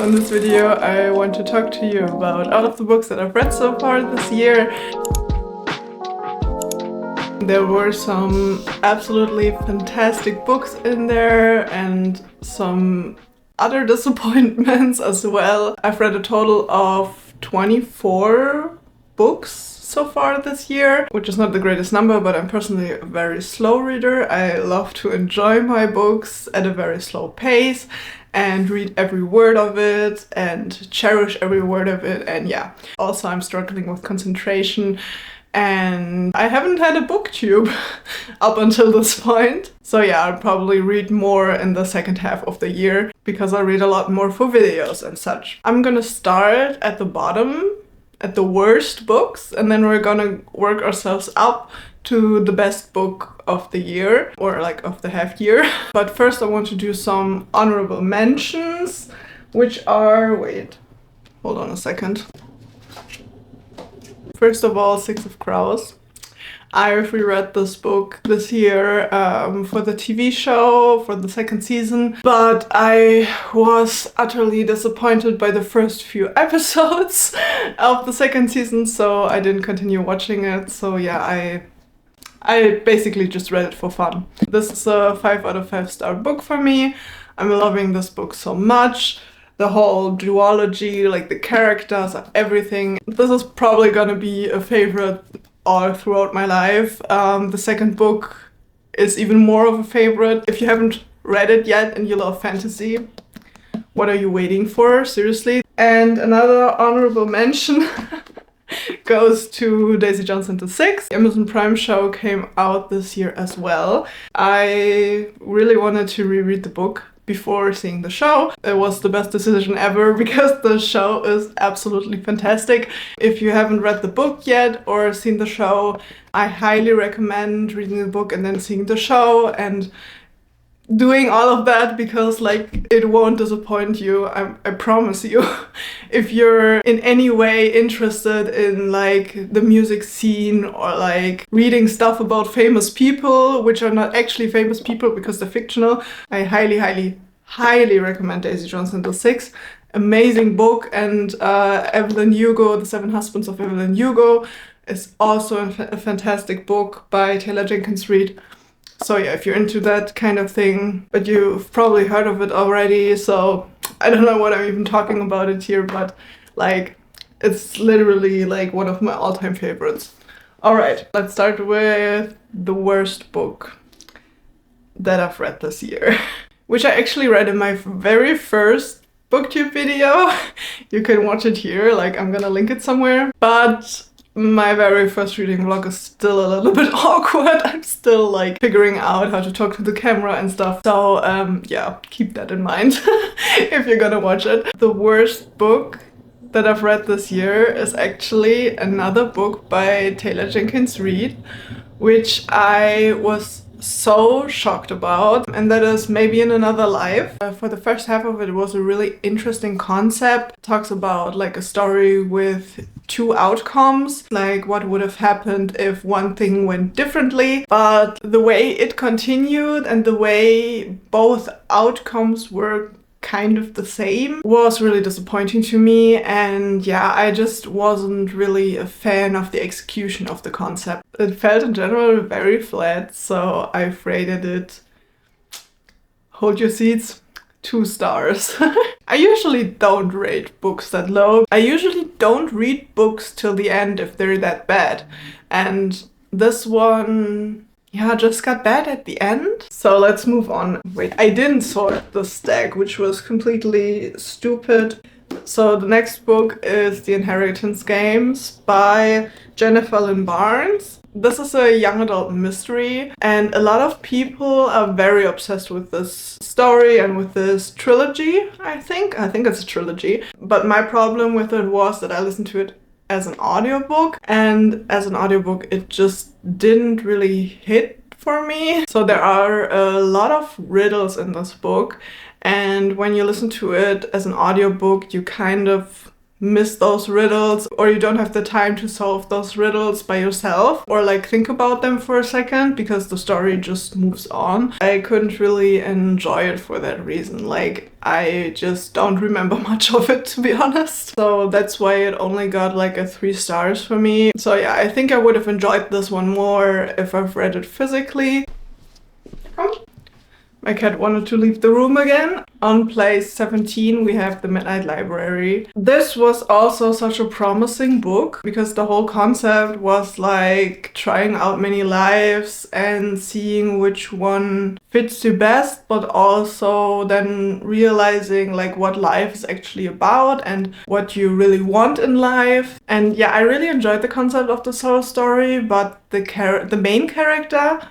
So in this video I want to talk to you about all of the books that I've read so far this year. There were some absolutely fantastic books in there and some other disappointments as well. I've read a total of 24 books so far this year, which is not the greatest number, but I'm personally a very slow reader. I love to enjoy my books at a very slow pace and read every word of it and cherish every word of it, and yeah. Also, I'm struggling with concentration and I haven't had a booktube up until this point. So yeah, I'll probably read more in the second half of the year because I read a lot more for videos and such. I'm gonna start at the bottom, at the worst books, and then we're gonna work ourselves up to the best book of the year, or like of the half year. But first I want to do some honorable mentions, which are, wait, hold on a second. First of all, Six of Crows. I've reread this book this year for the TV show, for the second season, but I was utterly disappointed by the first few episodes of the second season, so I didn't continue watching it. So yeah, I basically just read it for fun. This is a 5 out of 5 star book for me. I'm loving this book so much. The whole duology, like the characters, everything. This is probably gonna be a favorite all throughout my life. The second book is even more of a favorite. If you haven't read it yet and you love fantasy, what are you waiting for? Seriously. And another honorable mention goes to Daisy Johnson to 6. The Amazon Prime show came out this year as well. I really wanted to reread the book before seeing the show. It was the best decision ever because the show is absolutely fantastic. If you haven't read the book yet or seen the show, I highly recommend reading the book and then seeing the show and doing all of that, because like it won't disappoint you. I promise you. If you're in any way interested in like the music scene or like reading stuff about famous people, which are not actually famous people because they're fictional, I highly recommend Daisy Johnson to 6. Amazing book. And Evelyn Hugo, The Seven Husbands of Evelyn Hugo, is also a fantastic book by Taylor Jenkins Reid. So yeah, if you're into that kind of thing, but you've probably heard of it already, so I don't know what I'm even talking about it here, but like it's literally like one of my all-time favorites. Alright, let's start with the worst book that I've read this year, which I actually read in my very first booktube video. You can watch it here, like I'm gonna link it somewhere, but my very first reading vlog is still a little bit awkward. I'm still like figuring out how to talk to the camera and stuff. So yeah, keep that in mind if you're gonna watch it. The worst book that I've read this year is actually another book by Taylor Jenkins Reid, which I was so shocked about, and that is Maybe in Another Life. For the first half of it, it was a really interesting concept. It talks about like a story with two outcomes, like what would have happened if one thing went differently, but the way it continued and the way both outcomes were kind of the same was really disappointing to me. And yeah, I just wasn't really a fan of the execution of the concept. It felt in general very flat, so I've rated it, hold your seats, 2 stars. I usually don't rate books that low. I usually don't read books till the end if they're that bad. And this one, yeah, just got bad at the end. So let's move on. Wait, I didn't sort the stack, which was completely stupid. So the next book is The Inheritance Games by Jennifer Lynn Barnes. This is a young adult mystery, and a lot of people are very obsessed with this story and with this trilogy, I think it's a trilogy. But my problem with it was that I listened to it as an audiobook, and as an audiobook it just didn't really hit for me. So there are a lot of riddles in this book, and when you listen to it as an audiobook, you kind of miss those riddles, or you don't have the time to solve those riddles by yourself or like think about them for a second because the story just moves on. I couldn't really enjoy it for that reason. Like, I just don't remember much of it, to be honest. So that's why it only got like a 3 stars for me. So yeah, I think I would have enjoyed this one more if I've read it physically. My cat wanted to leave the room again. On place 17, we have The Midnight Library. This was also such a promising book because the whole concept was like trying out many lives and seeing which one fits you best, but also then realizing like what life is actually about and what you really want in life. And yeah, I really enjoyed the concept of this whole story, but the main character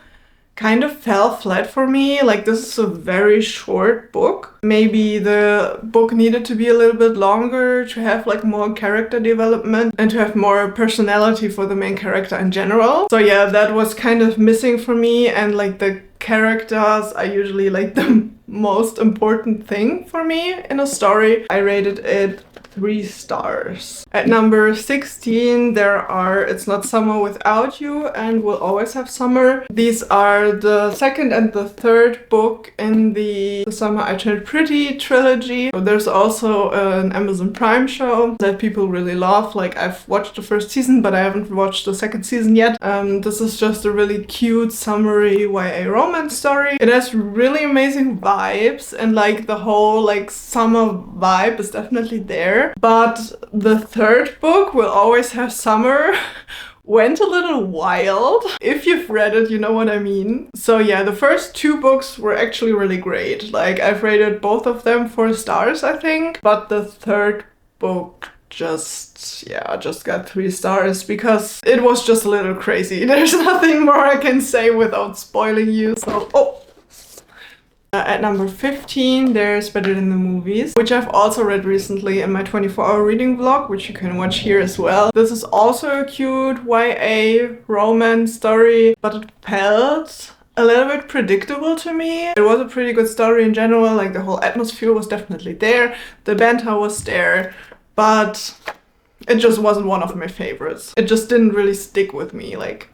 kind of fell flat for me. Like, this is a very short book. Maybe the book needed to be a little bit longer to have like more character development and to have more personality for the main character in general. So yeah, that was kind of missing for me, and like the characters are usually like the most important thing for me in a story. I rated it 3 stars. At number 16, there are It's Not Summer Without You and We'll Always Have Summer. These are the second and the third book in the Summer I Turned Pretty trilogy. There's also an Amazon Prime show that people really love. Like, I've watched the first season, but I haven't watched the second season yet. This is just a really cute, summery YA romance story. It has really amazing vibes, and like the whole like summer vibe is definitely there. But the third book, We'll Always Have Summer, went a little wild. If you've read it, you know what I mean. So yeah, the first 2 books were actually really great. Like, I've rated both of them 4 stars, I think. But the third book just got 3 stars because it was just a little crazy. There's nothing more I can say without spoiling you. So, at number 15, there's Better Than the Movies, which I've also read recently in my 24-hour reading vlog, which you can watch here as well. This is also a cute YA romance story, but it felt a little bit predictable to me. It was a pretty good story in general, like the whole atmosphere was definitely there, the banter was there, but it just wasn't one of my favorites. It just didn't really stick with me like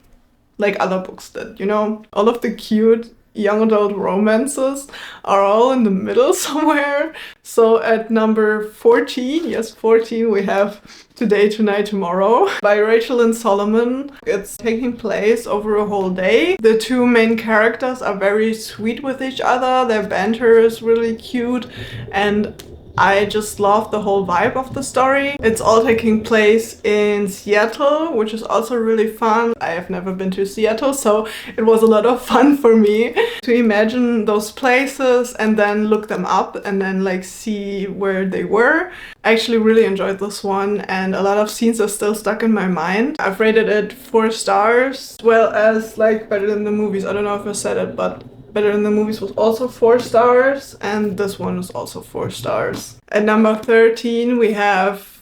other books did, you know? All of the cute young adult romances are all in the middle somewhere. So at number 14, yes, 14, we have Today, Tonight, Tomorrow by Rachel and Solomon. It's taking place over a whole day. The 2 main characters are very sweet with each other. Their banter is really cute, and I just love the whole vibe of the story. It's all taking place in Seattle, which is also really fun. I have never been to Seattle, so it was a lot of fun for me to imagine those places and then look them up and then like see where they were. I actually really enjoyed this one, and a lot of scenes are still stuck in my mind. I've rated it 4 stars, as well as like Better Than the Movies. I don't know if I said it, but Better Than the Movies was also 4 stars, and this one is also 4 stars. At number 13, we have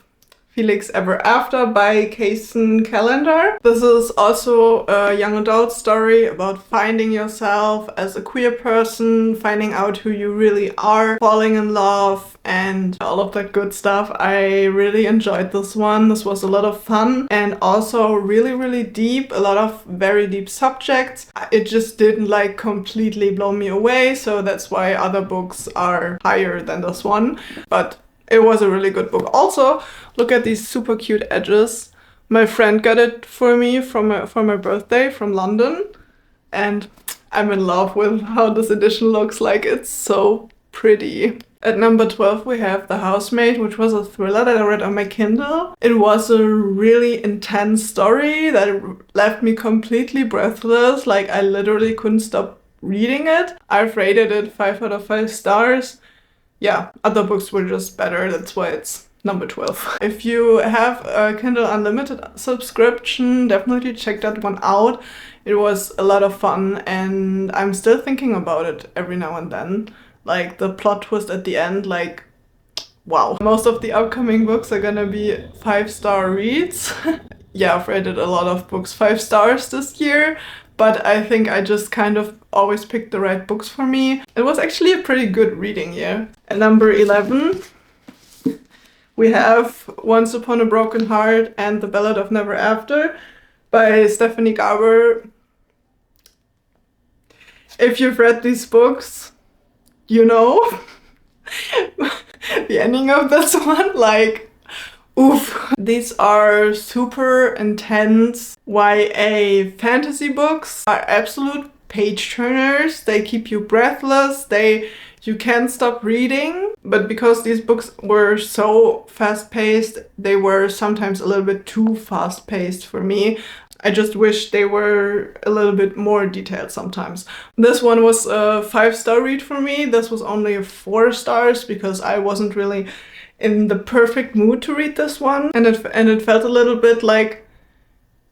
Felix Ever After by Kaysen Callender. This is also a young adult story about finding yourself as a queer person, finding out who you really are, falling in love, and all of that good stuff. I really enjoyed this one. This was a lot of fun and also really, really deep. A lot of very deep subjects. It just didn't like completely blow me away, so that's why other books are higher than this one. But it was a really good book. Also, look at these super cute edges. My friend got it for me for my birthday from London, and I'm in love with how this edition looks like. It's so pretty. At number 12, we have The Housemaid, which was a thriller that I read on my Kindle. It was a really intense story that left me completely breathless. Like, I literally couldn't stop reading it. I've rated it 5 out of 5 stars. Yeah, other books were just better, that's why it's number 12. If you have a Kindle Unlimited subscription, definitely check that one out. It was a lot of fun, and I'm still thinking about it every now and then. Like, the plot twist at the end, like, wow. Most of the upcoming books are gonna be 5-star reads. Yeah, I've rated a lot of books 5 stars this year, but I think I just kind of always picked the right books for me. It was actually a pretty good reading year. At number 11, We have Once Upon a Broken Heart and The Ballad of Never After by Stephanie Garber. If you've read these books, you know the ending of this one, like, oof. These are super intense YA fantasy books, are absolute page turners. They keep you breathless. You can't stop reading. But because these books were so fast-paced, they were sometimes a little bit too fast-paced for me. I just wish they were a little bit more detailed sometimes. This one was a 5-star read for me. This was only a 4 stars because I wasn't really in the perfect mood to read this one. And it felt a little bit like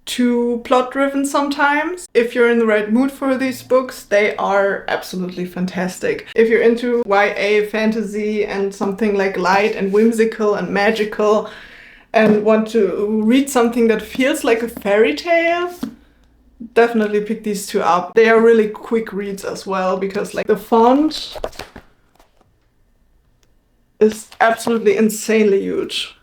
too plot-driven sometimes. If you're in the right mood for these books, they are absolutely fantastic. If you're into YA fantasy and something like light and whimsical and magical, and want to read something that feels like a fairy tale, definitely pick these two up. They are really quick reads as well because like the font is absolutely insanely huge.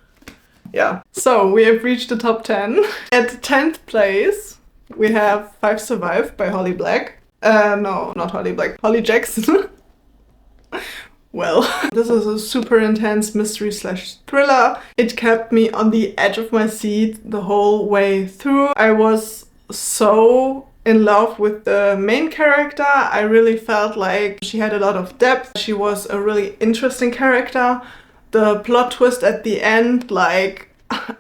Yeah, so we have reached the top 10. At the 10th place, we have 5 Survive by Holly Black. No, not Holly Black, Holly Jackson. Well, this is a super intense mystery/thriller. It kept me on the edge of my seat the whole way through. I was so in love with the main character. I really felt like she had a lot of depth. She was a really interesting character. The plot twist at the end, like,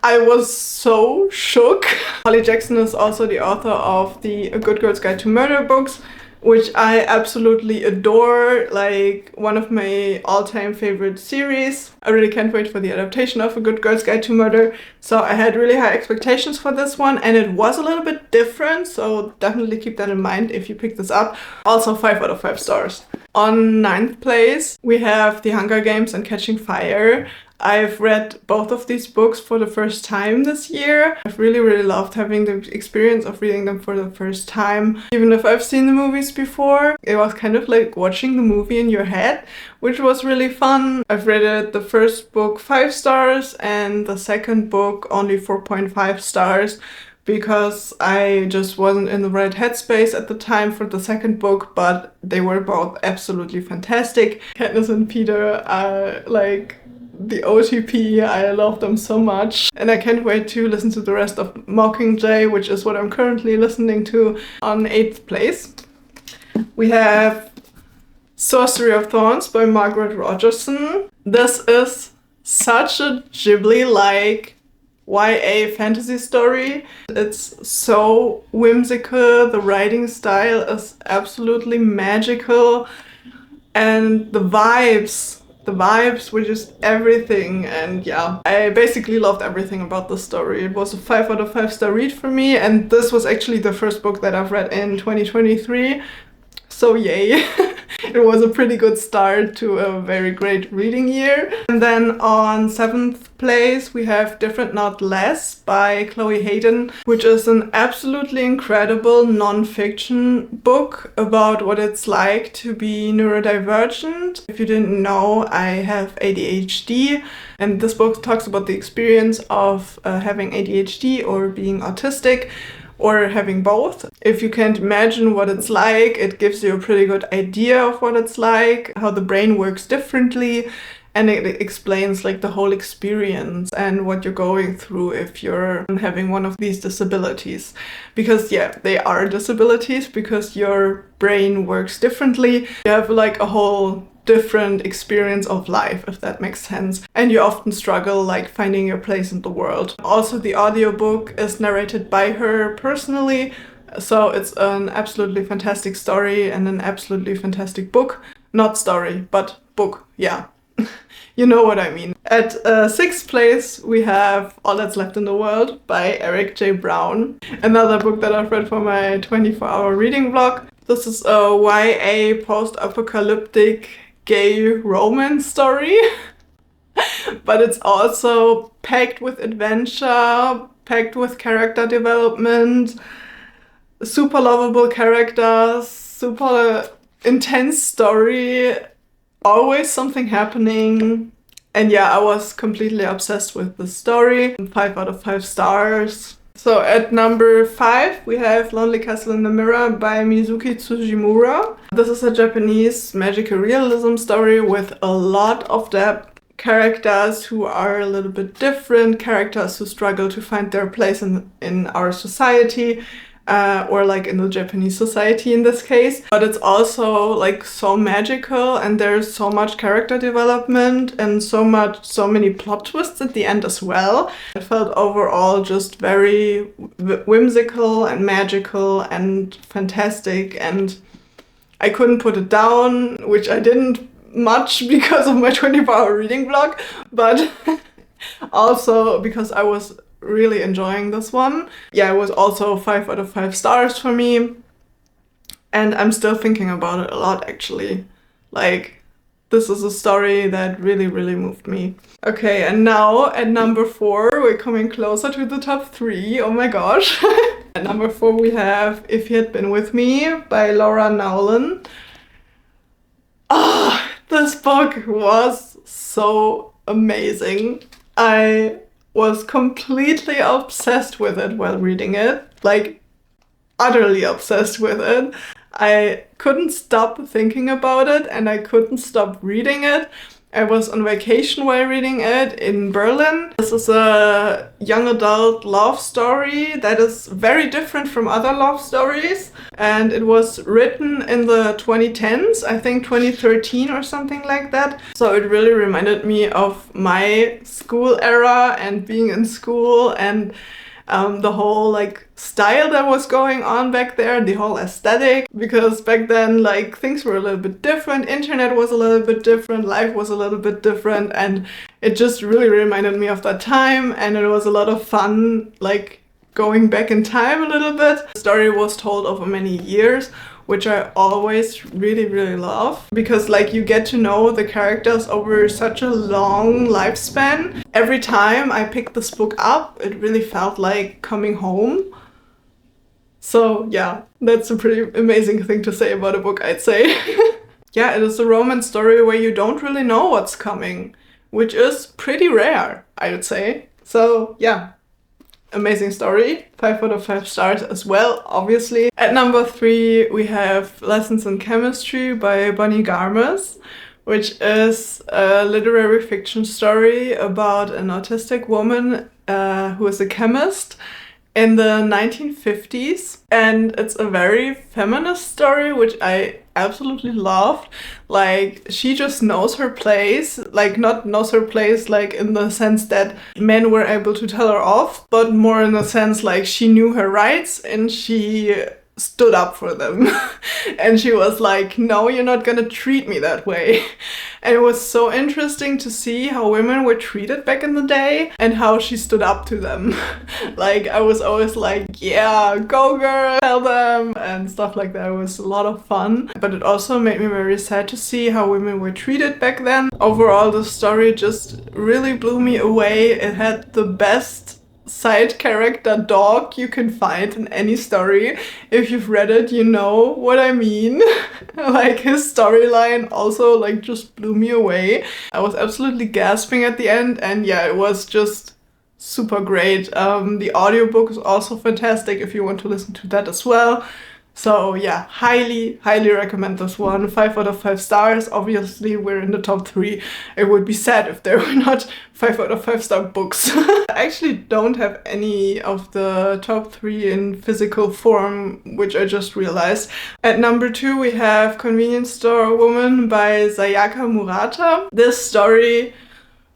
I was so shook. Holly Jackson is also the author of the A Good Girl's Guide to Murder books, which I absolutely adore, like one of my all-time favorite series. I really can't wait for the adaptation of A Good Girl's Guide to Murder. So I had really high expectations for this one, and it was a little bit different, so definitely keep that in mind if you pick this up. Also 5 out of 5 stars. On 9th place, we have The Hunger Games and Catching Fire. I've read both of these books for the first time this year. I've really loved having the experience of reading them for the first time. Even if I've seen the movies before, it was kind of like watching the movie in your head, which was really fun. I've read it, the first book 5 stars and the second book only 4.5 stars. Because I just wasn't in the right headspace at the time for the second book, but they were both absolutely fantastic. Katniss and Peter are like the OTP. I love them so much. And I can't wait to listen to the rest of Mockingjay, which is what I'm currently listening to. On 8th place, we have Sorcery of Thorns by Margaret Rogerson. This is such a Ghibli-like YA fantasy story. It's so whimsical, the writing style is absolutely magical, and the vibes were just everything. And yeah, I basically loved everything about the story. It was a 5 out of 5 star read for me, and this was actually the first book that I've read in 2023. So yay. It was a pretty good start to a very great reading year. And then on 7th place, we have Different Not Less by Chloe Hayden, which is an absolutely incredible non-fiction book about what it's like to be neurodivergent. If you didn't know, I have ADHD, and this book talks about the experience of having ADHD or being autistic, or having both. If you can't imagine what it's like, it gives you a pretty good idea of what it's like, how the brain works differently, and it explains like the whole experience and what you're going through if you're having one of these disabilities. Because yeah, they are disabilities because your brain works differently. You have like a whole different experience of life, if that makes sense. And you often struggle like finding your place in the world. Also, the audiobook is narrated by her personally, so it's an absolutely fantastic story and an absolutely fantastic book. Not story, but book, yeah. You know what I mean. At 6th place, we have All That's Left in the World by Eric J. Brown. Another book that I've read for my 24-hour reading vlog. This is a YA post-apocalyptic gay romance story. But it's also packed with adventure, packed with character development, super lovable characters, super intense story, always something happening. And yeah, I was completely obsessed with the story. 5 out of 5 stars. So at number 5, we have Lonely Castle in the Mirror by Mizuki Tsujimura. This is a Japanese magical realism story with a lot of depth. Characters who are a little bit different, characters who struggle to find their place in our society, or like in the Japanese society in this case. But it's also like so magical, and there's so much character development and so many plot twists at the end as well. It felt overall just very whimsical and magical and fantastic, and I couldn't put it down, which I didn't much because of my 24-hour reading blog, but also because I was really enjoying this one. Yeah, it was also 5 out of 5 stars for me, and I'm still thinking about it a lot actually. Like, this is a story that really, really moved me. Okay, and now at number 4, we're coming closer to the top 3. Oh my gosh. At number 4 we have If He Had Been With Me by Laura Nowlan. This book was so amazing. I was completely obsessed with it while reading it, like utterly obsessed with it. I couldn't stop thinking about it and I couldn't stop reading it. I was on vacation while reading it in Berlin. This is a young adult love story that is very different from other love stories. And it was written in the 2010s, I think 2013 or something like that. So it really reminded me of my school era and being in school, and the whole like style that was going on back there, the whole aesthetic, because back then like things were a little bit different, internet was a little bit different, life was a little bit different, and it just really reminded me of that time, and it was a lot of fun like going back in time a little bit. The story was told over many years, which I always really, really love, because like you get to know the characters over such a long lifespan. Every time I picked this book up, it really felt like coming home. So yeah, that's a pretty amazing thing to say about a book, I'd say. Yeah, it is a romance story where you don't really know what's coming, which is pretty rare, I would say. So yeah. Amazing story, 5 out of 5 stars as well, obviously. At number 3, we have Lessons in Chemistry by Bonnie Garmus, which is a literary fiction story about an autistic woman who is a chemist in the 1950s. And it's a very feminist story, which I absolutely loved. Like, she just knows her place, like not knows her place like in the sense that men were able to tell her off, but more in the sense like she knew her rights and she stood up for them. And she was like, no, you're not gonna treat me that way. And it was so interesting to see how women were treated back in the day and how she stood up to them. Like, I was always like, yeah, go girl, tell them, and stuff like that. It was a lot of fun. But it also made me very sad to see how women were treated back then. Overall, the story just really blew me away. It had the best side character dog you can find in any story. If you've read it, you know what I mean. Like, his storyline also like just blew me away. I was absolutely gasping at the end, and yeah, it was just super great. The audiobook is also fantastic if you want to listen to that as well. So yeah, highly, highly recommend this one. 5 out of 5 stars. Obviously, we're in the top 3. It would be sad if there were not 5 out of 5 star books. I actually don't have any of the top 3 in physical form, which I just realized. At number 2, we have Convenience Store Woman by Sayaka Murata. This story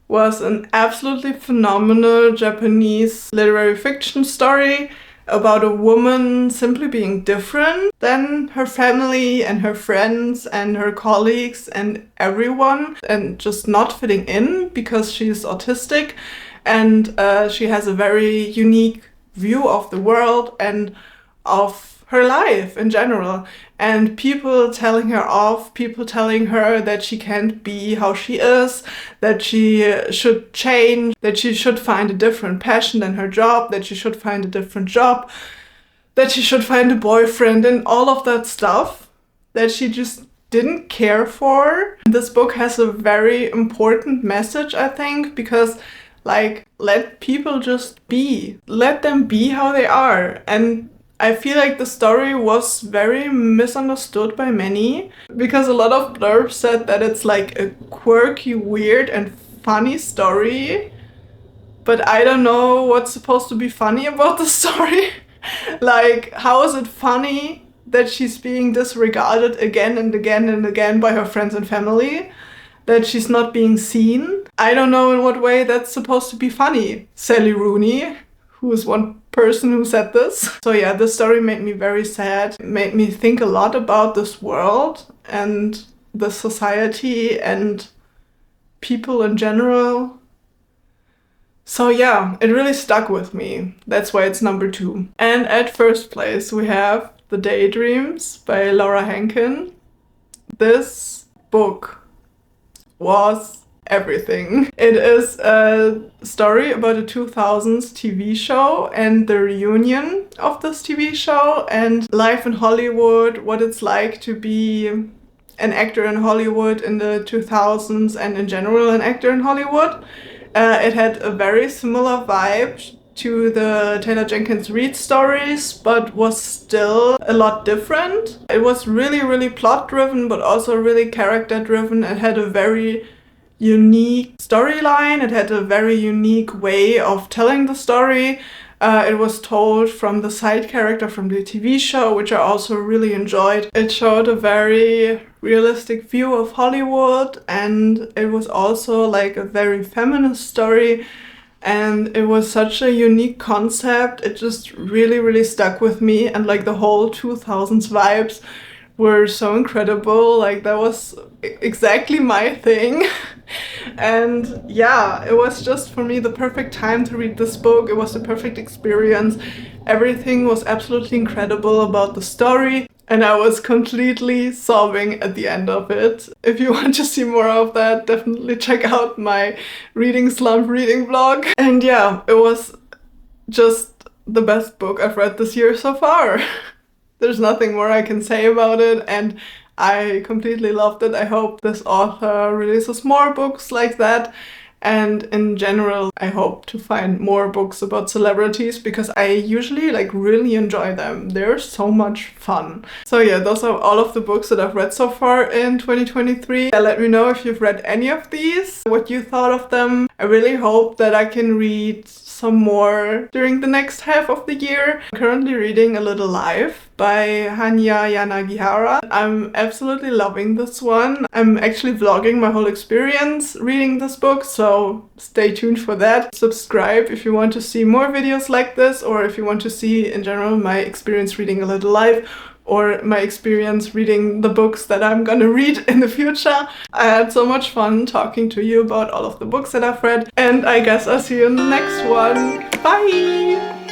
was an absolutely phenomenal Japanese literary fiction story about a woman simply being different than her family and her friends and her colleagues and everyone, and just not fitting in because she's autistic, and she has a very unique view of the world and of her life in general, and people telling her off, people telling her that she can't be how she is, that she should change, that she should find a different passion than her job, that she should find a different job, that she should find a boyfriend, and all of that stuff that she just didn't care for. This book has a very important message, I think, because like, let people just be. Let them be how they are. And I feel like the story was very misunderstood by many, because a lot of blurbs said that it's like a quirky, weird, and funny story. But I don't know what's supposed to be funny about the story. Like, how is it funny that she's being disregarded again and again and again by her friends and family? That she's not being seen? I don't know in what way that's supposed to be funny. Sally Rooney, who is one person who said this. So yeah, this story made me very sad. It made me think a lot about this world and the society and people in general. So yeah, it really stuck with me. That's why it's number 2. And at first place we have The Daydreams by Laura Hankin. This book was everything. It is a story about a 2000s TV show and the reunion of this TV show and life in Hollywood, what it's like to be an actor in Hollywood in the 2000s and in general an actor in Hollywood. It had a very similar vibe to the Taylor Jenkins Reid stories, but was still a lot different. It was really, really plot driven, but also really character driven. It had a very unique storyline. It had a very unique way of telling the story. It was told from the side character from the TV show, which I also really enjoyed. It showed a very realistic view of Hollywood, and it was also like a very feminist story, and it was such a unique concept. It just really, really stuck with me, and like the whole 2000s vibes were so incredible. Like that was exactly my thing. And yeah, it was just for me the perfect time to read this book. It was the perfect experience. Everything was absolutely incredible about the story, and I was completely sobbing at the end of it. If you want to see more of that, definitely check out my reading slump reading vlog. And yeah, it was just the best book I've read this year so far. There's nothing more I can say about it, and I completely loved it. I hope this author releases more books like that. And in general, I hope to find more books about celebrities, because I usually like really enjoy them. They're so much fun. So yeah, those are all of the books that I've read so far in 2023. Let me know if you've read any of these, what you thought of them. I really hope that I can read some more during the next half of the year. I'm currently reading A Little Life by Hanya Yanagihara. I'm absolutely loving this one. I'm actually vlogging my whole experience reading this book, so stay tuned for that. Subscribe if you want to see more videos like this, or if you want to see in general my experience reading A Little Life, or my experience reading the books that I'm gonna read in the future. I had so much fun talking to you about all of the books that I've read, and I guess I'll see you in the next one. Bye!